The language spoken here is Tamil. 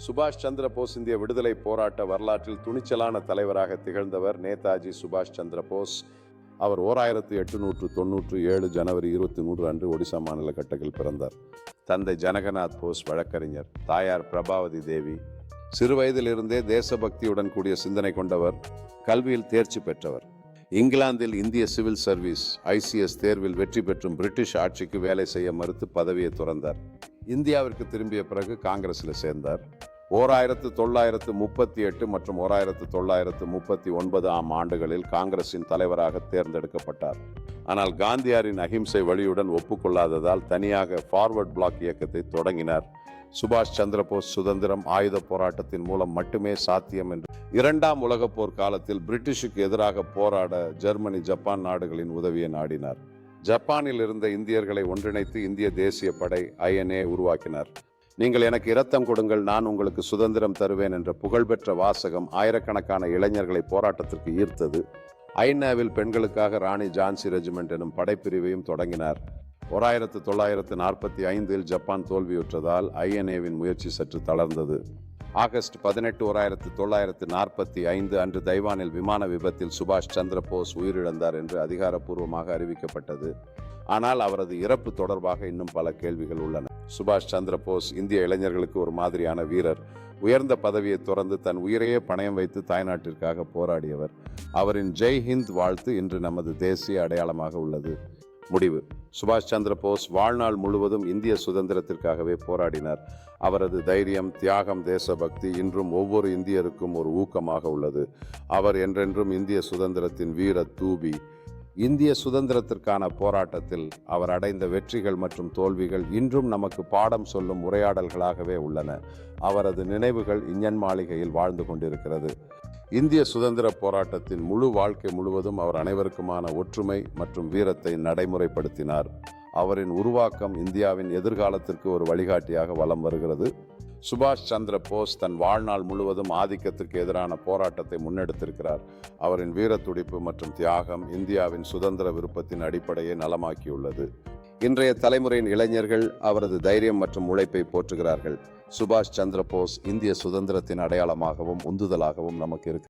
சுபாஷ் சந்திர போஸ் இந்திய விடுதலை போராட்ட வரலாற்றில் துணிச்சலான தலைவராக திகழ்ந்தவர் நேதாஜி சுபாஷ் சந்திர போஸ். அவர் 1897 ஜனவரி 23 அன்று ஒடிசா மாநில கட்டக்கில் பிறந்தார். தந்தை ஜனகநாத் போஸ் வழக்கறிஞர், தாயார் பிரபாவதி தேவி. சிறுவயதிலிருந்தே தேசபக்தியுடன் கூடிய சிந்தனை கொண்டவர். கல்வியில் தேர்ச்சி பெற்றவர். இங்கிலாந்தில் இந்திய சிவில் சர்வீஸ் ICS தேர்வில் வெற்றி பெற்றும் பிரிட்டிஷ் ஆட்சிக்கு வேலை செய்ய மறுத்து பதவியை துறந்தார். இந்தியாவிற்கு திரும்பிய பிறகு காங்கிரஸில் சேர்ந்தார். 1938 மற்றும் 1939 ஆண்டுகளில் காங்கிரசின் தலைவராக தேர்ந்தெடுக்கப்பட்டார். ஆனால் காந்தியாரின் அகிம்சை வழியுடன் ஒப்புக்கொள்ளாததால் தனியாக ஃபார்வர்ட் பிளாக் இயக்கத்தை தொடங்கினார். சுபாஷ் சந்திர போஸ் சுதந்திரம் ஆயுத போராட்டத்தின் மூலம் மட்டுமே சாத்தியம் என்று 2ஆம் உலகப் போர் காலத்தில் பிரிட்டிஷுக்கு எதிராக போராட ஜெர்மனி, ஜப்பான் நாடுகளின் உதவியை நாடினார். ஜப்பானில் இருந்த இந்தியர்களை ஒன்றிணைத்து இந்திய தேசிய படை INA உருவாக்கினார். நீங்கள் எனக்கு இரத்தம் கொடுங்கள், நான் உங்களுக்கு சுதந்திரம் தருவேன் என்ற புகழ்பெற்ற வாசகம் ஆயிரக்கணக்கான இளைஞர்களை போராட்டத்திற்கு ஈர்த்தது. ஐநாவில் பெண்களுக்காக ராணி ஜான்சி ரெஜிமெண்ட் எனும் படைப்பிரிவையும் தொடங்கினார். 1945 ஜப்பான் தோல்வியுற்றதால் INAவின் முயற்சி சற்று தளர்ந்தது. ஆகஸ்ட் 18, 1945 அன்று தைவானில் விமான விபத்தில் சுபாஷ் சந்திர போஸ் உயிரிழந்தார் என்று அதிகாரப்பூர்வமாக அறிவிக்கப்பட்டது. ஆனால் அவரது இறப்பு தொடர்பாக இன்னும் பல கேள்விகள் உள்ளன. சுபாஷ் சந்திர போஸ் இந்திய இளைஞர்களுக்கு ஒரு மாதிரியான வீரர். உயர்ந்த பதவியை துறந்து தன் உயிரையே பணயம் வைத்து தாய்நாட்டிற்காக போராடியவர். அவரின் ஜெய் ஹிந்த் வாழ்த்து இன்று நமது தேசிய அடையாளமாக உள்ளது. முடிவு: சுபாஷ் சந்திர போஸ் வாழ்நாள் முழுவதும் இந்திய சுதந்திரத்திற்காகவே போராடினார். அவரது தைரியம், தியாகம், தேசபக்தி இன்றும் ஒவ்வொரு இந்தியருக்கும் ஒரு ஊக்கமாக உள்ளது. அவர் என்றென்றும் இந்திய சுதந்திரத்தின் வீர தூபி. இந்திய சுதந்திரத்திற்கான போராட்டத்தில் அவர் அடைந்த வெற்றிகள் மற்றும் தோல்விகள் இன்றும் நமக்கு பாடம் சொல்லும் உரையாடல்களாகவே உள்ளன. அவரது நினைவுகள் இந்தியன் மாளிகையில் வாழ்ந்து கொண்டிருக்கிறது. இந்திய சுதந்திர போராட்டத்தின் முழு வாழ்க்கை முழுவதும் அவர் அனைவருக்குமான ஒற்றுமை மற்றும் வீரத்தை நடைமுறைப்படுத்தினார். அவரின் உருவாக்கம் இந்தியாவின் எதிர்காலத்திற்கு ஒரு வழிகாட்டியாக வலம் வருகிறது. சுபாஷ் சந்திர போஸ் தன் வாழ்நாள் முழுவதும் ஆதிக்கத்திற்கு எதிரான போராட்டத்தை முன்னெடுத்திருக்கிறார். அவரின் வீரத்துடிப்பு மற்றும் தியாகம் இந்தியாவின் சுதந்திர விருப்பத்தின் அடிப்படையை நலமாக்கியுள்ளது. இன்றைய தலைமுறையின் இளைஞர்கள் அவரது தைரியம் மற்றும் உழைப்பை போற்றுகிறார்கள். சுபாஷ் சந்திர போஸ் இந்திய சுதந்திரத்தின் அடையாளமாகவும் உந்துதலாகவும் நமக்கு இருக்கிறார்.